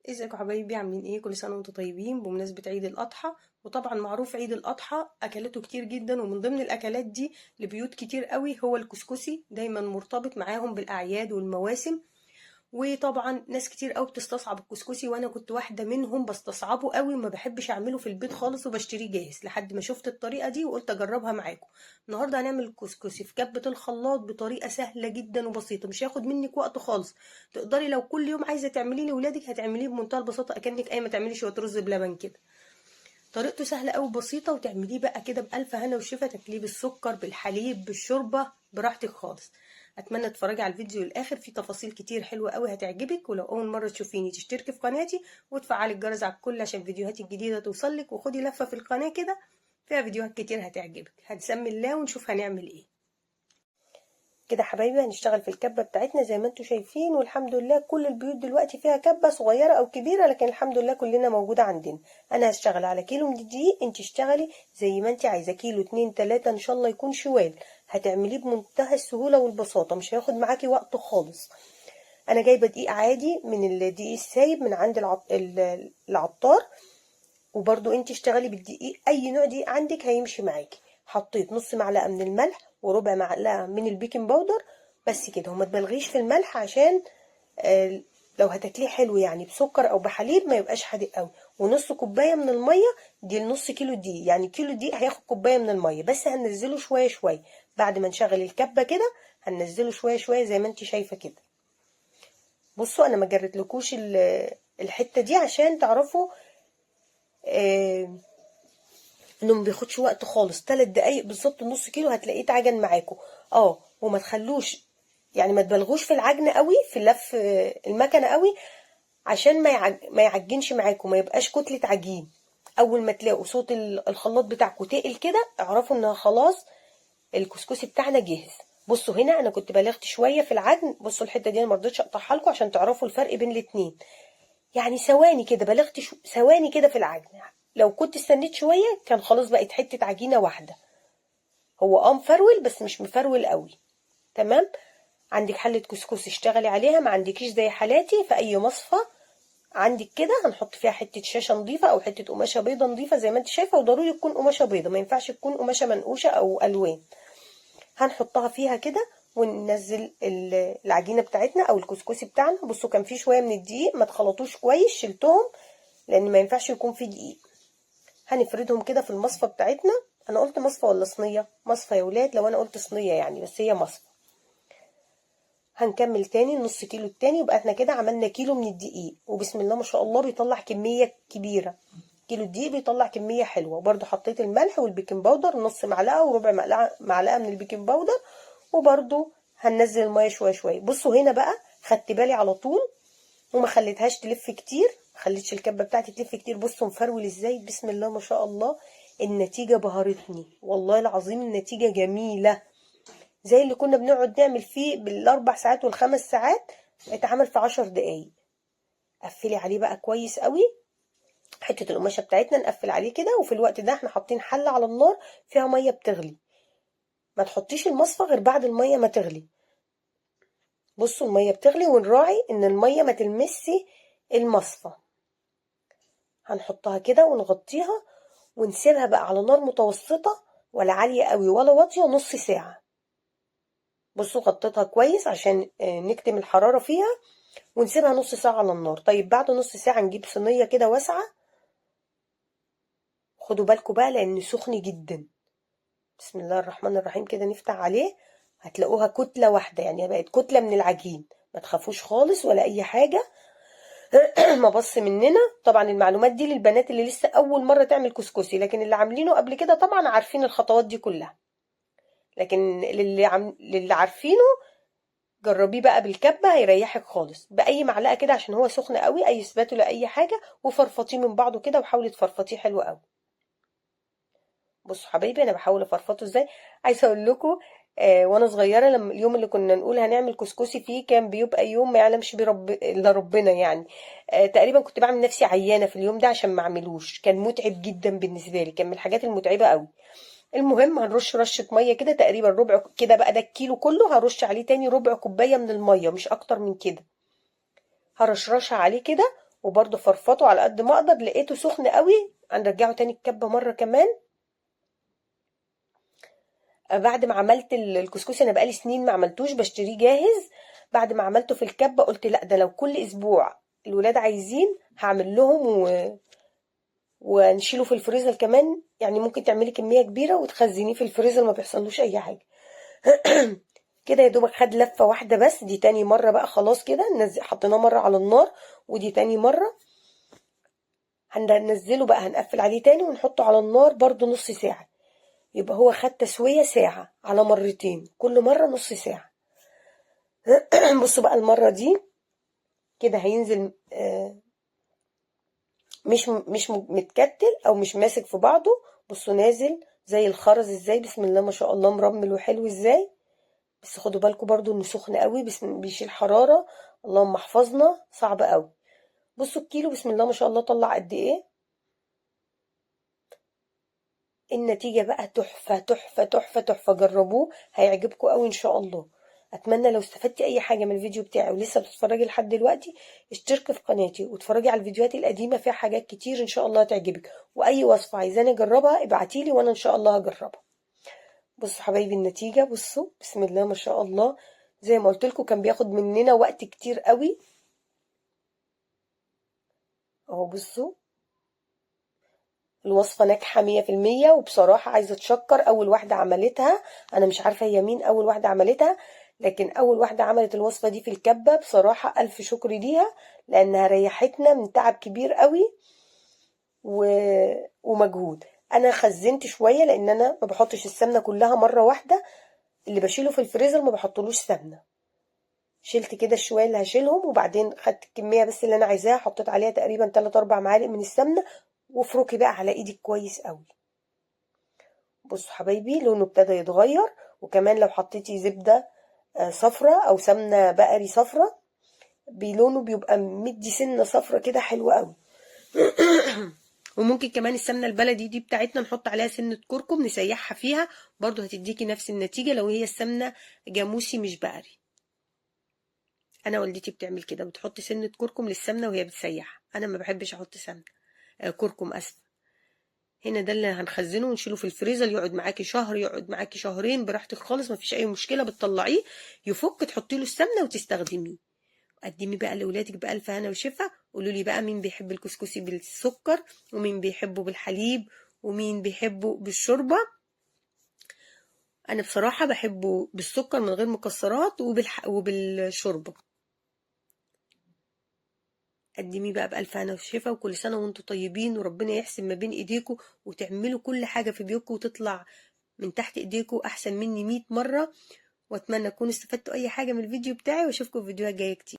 ازيكم يا حبايبي؟ عاملين ايه؟ كل سنه وانتم طيبين بمناسبه عيد الاضحى. وطبعا معروف عيد الاضحى اكلاته كتير جدا، ومن ضمن الاكلات دي لبيوت كتير قوي هو الكسكسي، دايما مرتبط معاهم بالاعياد والمواسم. وطبعا ناس كتير قوي بتستصعب الكسكسي، وانا كنت واحده منهم بستصعبه قوي وما بحبش اعمله في البيت خالص وبشتريه جاهز، لحد ما شفت الطريقه دي وقلت اجربها معاكم. النهارده هنعمل الكسكسي في كبه الخلاط بطريقه سهله جدا وبسيطه، مش هياخد منك وقت خالص. تقدري لو كل يوم عايزه تعمليه لاولادك هتعمليه بمنتهى البساطه، اكنك اي ما تعملي شويه رز بلبن كده. طريقته سهله قوي وبسيطه، وتعمليه بقى كده بالف هنا وشفا، تاكليه بالسكر بالحليب بالشوربه براحتك خالص. اتمنى تتفرجي على الفيديو للاخر، فيه تفاصيل كتير حلوه قوي هتعجبك. ولو اول مره تشوفيني تشتركي في قناتي وتفعلي الجرس على الكل عشان فيديوهاتي الجديده توصلك، وخدي لفه في القناه كده، فيها فيديوهات كتير هتعجبك. هنسمي الله ونشوف هنعمل ايه. كده حبايبي هنشتغل في الكبه بتاعتنا زي ما انتم شايفين، والحمد لله كل البيوت دلوقتي فيها كبه صغيره او كبيره، لكن الحمد لله كلنا موجوده عندنا. انا هشتغل على كيلو من الدقيق، انت اشتغلي زي ما انت عايزه، كيلو 2 3 ان شاء الله يكون شوال. هتعمليه بمنتهى السهوله والبساطه، مش هياخد معاكي وقت خالص. انا جايبه دقيق عادي من الدقيق السايب من عند العطار. وبرضو انت اشتغلي بالدقيق، اي نوع دقيق عندك هيمشي معاكي. حطيت نص معلقه من الملح وربع معلقه من البيكنج باودر، بس كده. وما تبالغيش في الملح عشان آه لو هتاكليه حلو يعني بسكر او بحليب ما يبقاش حادق قوي. ونص كوبايه من الميه، دي النص كيلو دقيق، يعني كيلو دقيق هياخد كوبايه من الميه بس. هننزله شويه شويه بعد ما نشغل الكبه كده، هننزله شويه شويه زي ما انت شايفه كده. بصوا انا ما جريتلكوش الحته دي عشان تعرفوا آه انه ما بياخدش وقت خالص. 3 دقايق بالظبط نص كيلو هتلاقيه اتعجن معاكم. وما تخلوش يعني ما تبالغوش في العجن قوي، في لف المكنه قوي، عشان ما يعجنش معاكم، ما يبقاش كتله عجين. اول ما تلاقوا صوت الخلاط بتاعكم تقل كده اعرفوا انها خلاص الكسكسي بتاعنا جاهز. بصوا هنا انا كنت بالغت شويه في العجن، بصوا الحته دي انا ما رضيتش اقطعها لكم عشان تعرفوا الفرق بين الاتنين. يعني ثواني كده بلغت ثواني كده في العجن. لو كنت استنيت شويه كان خلاص بقت حته عجينه واحده. هو مفرول بس مش مفرول قوي. تمام. عندك حله كسكسي اشتغلي عليها، ما عندكيش زي حالاتي في اي مصفى عندك كده هنحط فيها حته شاشه نظيفه او حته قماشه بيضه نظيفه زي ما انت شايفه، وضروري تكون قماشه بيضه، ما ينفعش تكون قماشه منقوشه او الوان. هنحطها فيها كده وننزل العجينه بتاعتنا او الكسكسي بتاعنا. بصوا كان فيه شويه من الدقيق ما تخلطوش كويس، شلتهم لان ما ينفعش يكون فيه دقيق. هنفردهم كده في المصفى بتاعتنا. انا قلت مصفى ولا صينيه؟ مصفى يا ولاد، لو انا قلت صينيه يعني، بس هي مصفى. هنكمل تاني النص كيلو التاني، يبقى احنا كده عملنا كيلو من الدقيق، وبسم الله ما شاء الله بيطلع كميه كبيره. كيلو الدقيق بيطلع كميه حلوه. وبرده حطيت الملح والبيكنج باودر، نص معلقه وربع معلقه من البيكنج باودر. وبرده هننزل الميه شويه شويه. بصوا هنا بقى خدت بالي على طول وما خليتهاش تلف كتير، ما خليتش الكبه بتاعتي تلف كتير. بصوا مفرول ازاي، بسم الله ما شاء الله. النتيجه بهرتني والله العظيم، النتيجه جميله زي اللي كنا بنقعد نعمل فيه بالاربع ساعات والخمس ساعات، اتعمل في 10 دقايق. قفلي عليه بقى كويس قوي، حته القماشه بتاعتنا نقفل عليه كده. وفي الوقت ده احنا حاطين حله على النار فيها ميه بتغلي. ما تحطيش المصفى غير بعد الميه ما تغلي. بصوا الميه بتغلي، ونراعي ان الميه ما تلمسي المصفى. هنحطها كده ونغطيها ونسيبها بقى على نار متوسطه، ولا عاليه قوي ولا واطيه، نص ساعه. بصوا غطيتها كويس عشان نكتم الحراره فيها، ونسيبها نص ساعه على النار. طيب بعد نص ساعه نجيب صينيه كده واسعه. خدوا بالكم بقى لان سخن جدا. بسم الله الرحمن الرحيم كده نفتح عليه، هتلاقوها كتله واحده، يعني بقت كتله من العجين. ما تخافوش خالص ولا اي حاجه. ما بص مننا. طبعا المعلومات دي للبنات اللي لسه اول مره تعمل كسكسي، لكن اللي عاملينه قبل كده طبعا عارفين الخطوات دي كلها. لكن للي عارفينه جربيه بقى بالكبه هيريحك خالص. باي معلقه كده عشان هو سخن قوي، اي سباتولا اي حاجه، وفرفطيه من بعضه كده، وحاولي تفرفطيه حلو قوي. بصوا حبايبي انا بحاول افرفطه ازاي. عايزه اقول لكم وانا صغيره لما اليوم اللي كنا نقول هنعمل كسكسي فيه كان بيبقى يوم ما يعلمش الا ربنا يعني. تقريبا كنت بعمل نفسي عيانه في اليوم ده عشان ما اعملوش، كان متعب جدا بالنسبه لي، كان من الحاجات المتعبه قوي. المهم هنرش رشه ميه كده تقريبا ربع كده، بقى ده الكيلو كله هرش عليه تاني ربع كوبايه من الميه، مش اكتر من كده. هرشرشها عليه كده وبرده فرفطه على قد ما اقدر. لقيته سخن قوي، هنرجعه تاني الكبه مره كمان. بعد ما عملت الكسكسي، انا بقالي سنين ما عملتوش، بشتريه جاهز. بعد ما عملته في الكبه قلت لا، ده لو كل اسبوع الولاد عايزين هعمل لهم ونشيله في الفريزر كمان. يعني ممكن تعملي كميه كبيره وتخزنيه في الفريزر، ما بيحصلوش اي حاجه. كده يا دوبك خد لفه واحده بس. دي تاني مره بقى، خلاص كده حطيناه مره على النار، ودي تاني مره. هننزله بقى، هنقفل عليه تاني ونحطه على النار برضو نص ساعه. يبقى هو خد تسويه ساعه على مرتين، كل مره نص ساعه. بصوا بقى المره دي كده هينزل مش متكتل او مش ماسك في بعضه. بصوا نازل زي الخرز ازاي، بسم الله ما شاء الله، مرمل وحلو ازاي. بس خدوا بالكم برضو انه سخن قوي، بس بيشيل حرارة. اللهم احفظنا، صعب قوي. بصوا الكيلو بسم الله ما شاء الله طلع قد ايه. النتيجة بقى تحفة تحفة تحفة تحفة. جربوه هيعجبكم قوي ان شاء الله. اتمنى لو استفدتي اي حاجة من الفيديو بتاعي ولسه بتتفرجي لحد دلوقتي، اشتركي في قناتي واتفرجي على الفيديوهات القديمة، فيها حاجات كتير ان شاء الله هتعجبك. واي وصفة عايزاني اجربها ابعتيلي وانا ان شاء الله هجربها. بصوا حبايبي النتيجة، بصوا بسم الله ما شاء الله. زي ما قلت لكم كان بياخد مننا وقت كتير قوي. اهو بصوا، الوصفة ناجحة 100%. وبصراحة عايزة اتشكر اول واحدة عملتها. انا مش عارفة هي مين اول واحدة عملتها، لكن اول واحدة عملت الوصفة دي في الكبة، بصراحة الف شكر ليها، لانها ريحتنا من تعب كبير قوي ومجهود. انا خزنت شوية لان انا ما بحطش السمنة كلها مرة واحدة. اللي بشيله في الفريزر ما بحطلوش سمنة. شلت كده الشوية اللي هشيلهم، وبعدين خدت الكمية بس اللي انا عايزاها، حطيت عليها تقريبا 3-4 معالق من السمنة. وافركي بقى على ايدك كويس قوي. بصوا حبايبي لونه ابتدى يتغير. وكمان لو حطيتي زبدة صفرة او سمنة بقري صفرة، بلونه بيبقى مدي سنة صفرة كده حلوة قوي. وممكن كمان السمنة البلدي دي بتاعتنا نحط عليها سنة كركم نسيحها فيها، برضو هتديكي نفس النتيجة لو هي السمنة جاموسي مش بقري. انا والدتي بتعمل كده، بتحط سنة كركم للسمنة وهي بتسيحها. انا ما بحبش احط سمنة كركم، اسف. هنا ده اللي هنخزنه ونشيله في الفريزر، يقعد معاكي شهر، يقعد معاكي شهرين براحتك خالص، مفيش اي مشكله. بتطلعيه يفك، تحطي له السمنه وتستخدميه. قدمي بقى لاولادك بالف هنا وشفا. قولوا لي بقى مين بيحب الكسكسي بالسكر، ومين بيحبه بالحليب، ومين بيحبه بالشوربه. انا بصراحه بحبه بالسكر من غير مكسرات وبالشوربه. قدميه بقى بألف هنا وشفا، وكل سنة وانتم طيبين، وربنا يحسن ما بين ايديكم وتعملوا كل حاجة في بيوتكم وتطلع من تحت ايديكم احسن مني 100 مرة. واتمنى تكونوا استفدتوا اي حاجة من الفيديو بتاعي، واشوفكم في فيديوهات جاية كتير.